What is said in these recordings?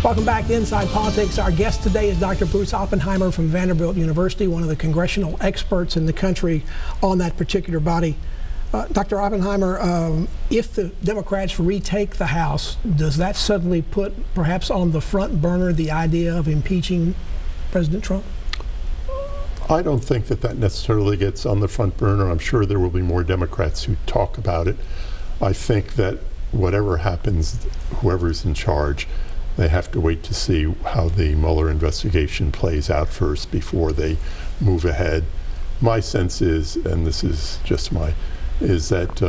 Welcome back to Inside Politics. Our guest today is Dr. Bruce Oppenheimer from Vanderbilt University, one of the congressional experts in the country on that particular body. Dr. Oppenheimer, if the Democrats retake the House, does that suddenly put perhaps on the front burner the idea of impeaching President Trump? I don't think that that necessarily gets on the front burner. I'm sure there will be more Democrats who talk about it. I think that whatever happens, whoever's in charge, they have to wait to see how the Muller investigation plays out first before they move ahead. My sense is, and this is just is that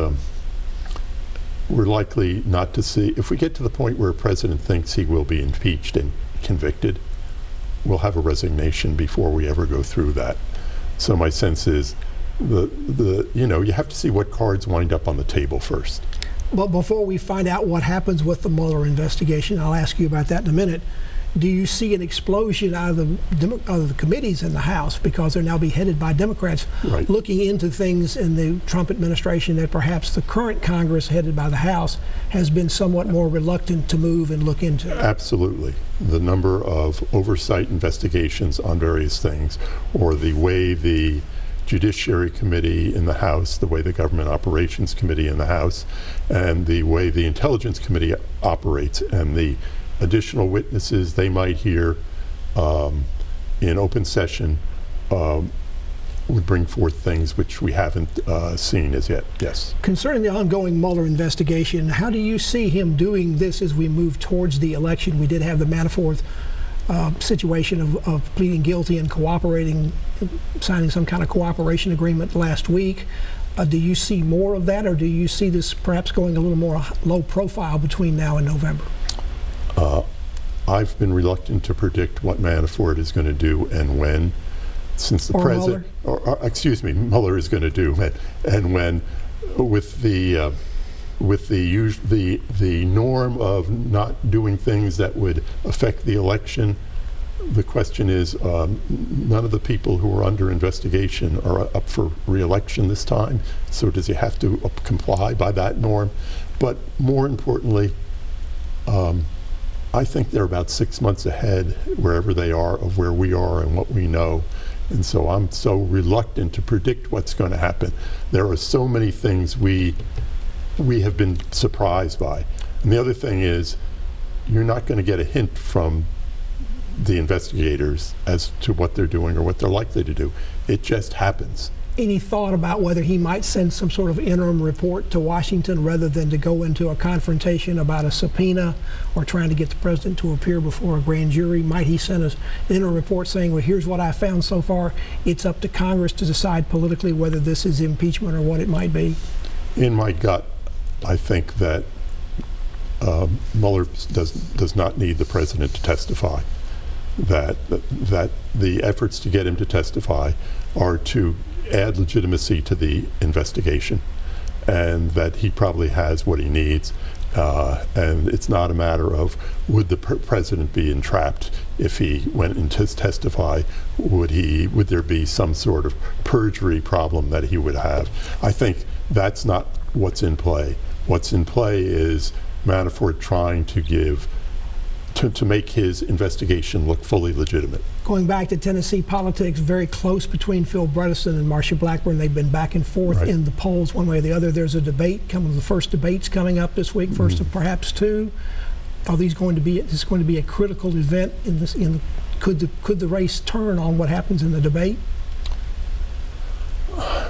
we're likely not to see, if we get to the point where a president thinks he will be impeached and convicted, we'll have a resignation before we ever go through that. So my sense is, you have to see what cards wind up on the table first. But before we find out what happens with the Mueller investigation, I'll ask you about that in a minute. Do you see an explosion out of the committees in the House, because they're now being headed by Democrats, right, looking into things in the Trump administration that perhaps the current Congress headed by the House has been somewhat more reluctant to move and look into? Absolutely. The number of oversight investigations on various things, or the way the Judiciary Committee in the House, the way the Government Operations Committee in the House, and the way the Intelligence Committee operates, and the additional witnesses they might hear in open session would bring forth things which we haven't seen as yet. Yes. Concerning the ongoing Mueller investigation, how do you see him doing this as we move towards the election? We did have the Manafort situation of pleading guilty and cooperating, signing some kind of cooperation agreement last week. Do you see more of that, or do you see this perhaps going a little more low profile between now and November? I've been reluctant to predict what Manafort is going to do and when, since the president, excuse me, Mueller is going to do, and when, with the norm of not doing things that would affect the election. The question is, none of the people who are under investigation are up for re-election this time, so does he have to comply by that norm? But more importantly, I think they're about 6 months ahead, wherever they are, of where we are and what we know. And so I'm so reluctant to predict what's going to happen. There are so many things we have been surprised by. And the other thing is, you're not going to get a hint from the investigators as to what they're doing or what they're likely to do. It just happens. Any thought about whether he might send some sort of interim report to Washington rather than to go into a confrontation about a subpoena or trying to get the president to appear before a grand jury? Might he send an interim report saying, well, here's what I found so far. It's up to Congress to decide politically whether this is impeachment or what it might be? In my gut, I think that Mueller does not need the president to testify. That the efforts to get him to testify are to add legitimacy to the investigation, and that he probably has what he needs. And it's not a matter of would the president be entrapped if he went in to testify. Would there be some sort of perjury problem that he would have? I think that's not what's in play. What's in play is Manafort trying to make his investigation look fully legitimate. Going back to Tennessee politics, very close between Phil Bredesen and Marsha Blackburn. They've been back and forth in the polls one way or the other. There's a debate coming, the first debate's coming up this week, first of perhaps two. Are these going to be, is this going to be a critical event in this, could the race turn on what happens in the debate?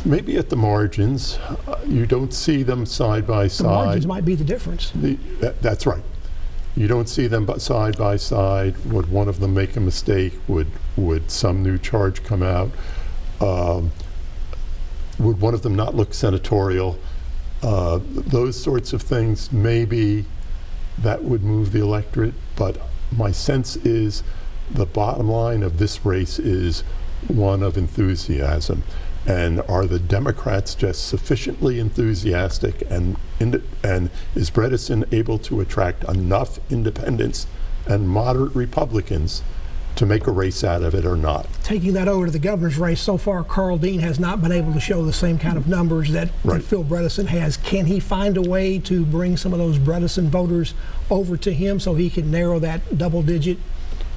Maybe at the margins. You don't see them side by side. The margins might be the difference. That's right. You don't see them side by side. Would one of them make a mistake? Would some new charge come out? Would one of them not look senatorial? Those sorts of things, maybe that would move the electorate. But my sense is the bottom line of this race is one of enthusiasm. And are the Democrats just sufficiently enthusiastic, and is Bredesen able to attract enough independents and moderate Republicans to make a race out of it or not. Taking that over to the governor's race, so far Carl Dean has not been able to show the same kind of numbers that Phil Bredesen has. Can he find a way to bring some of those Bredesen voters over to him so he can narrow that double-digit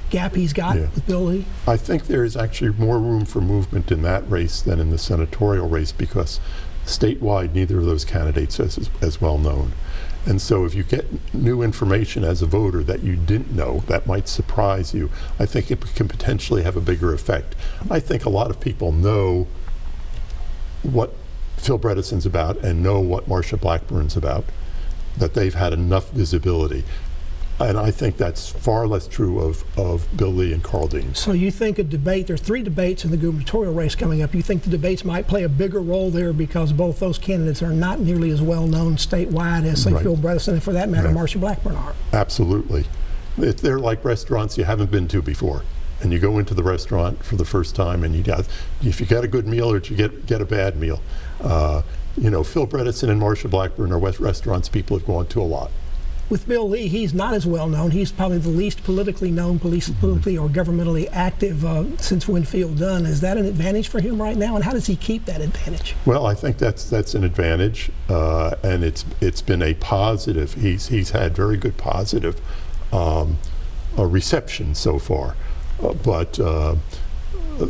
gap he's got with Bill Lee? I think there is actually more room for movement in that race than in the senatorial race, because statewide neither of those candidates is as well known. And so if you get new information as a voter that you didn't know, that might surprise you, I think it can potentially have a bigger effect. I think a lot of people know what Phil Bredesen's about and know what Marsha Blackburn's about, that they've had enough visibility. And I think that's far less true of Bill Lee and Carl Dean. So you think a debate, there are 3 debates in the gubernatorial race coming up, you think the debates might play a bigger role there because both those candidates are not nearly as well known statewide as, say, Phil Bredesen, and for that matter, Marsha Blackburn are? Absolutely. They're like restaurants you haven't been to before. And you go into the restaurant for the first time, and if you get a good meal or you get a bad meal. You know, Phil Bredesen and Marsha Blackburn are restaurants people have gone to a lot. With Bill Lee, he's not as well known. He's probably the least politically known, politically or governmentally active since Winfield Dunn. Is that an advantage for him right now, and how does he keep that advantage? Well, I think that's an advantage, and it's been a positive. He's had very good positive reception so far, but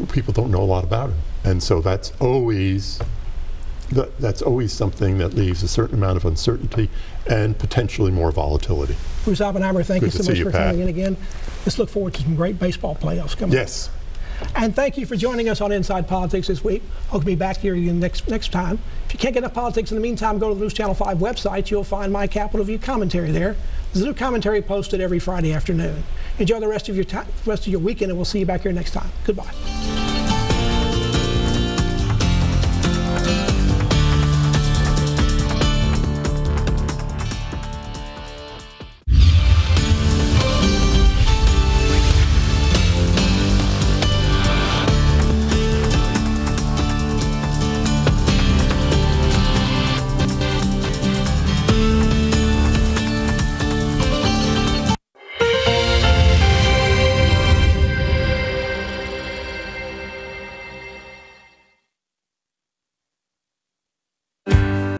people don't know a lot about him, and so that's always something that leaves a certain amount of uncertainty and potentially more volatility. Bruce Oppenheimer, thank you so much for coming in again. Let's look forward to some great baseball playoffs coming up. Yes. And thank you for joining us on Inside Politics this week. Hope to be back here again next time. If you can't get enough politics in the meantime, go to the NewsChannel 5 website. You'll find my Capitol View commentary there. There's a new commentary posted every Friday afternoon. Enjoy the rest of your weekend, and we'll see you back here next time. Goodbye.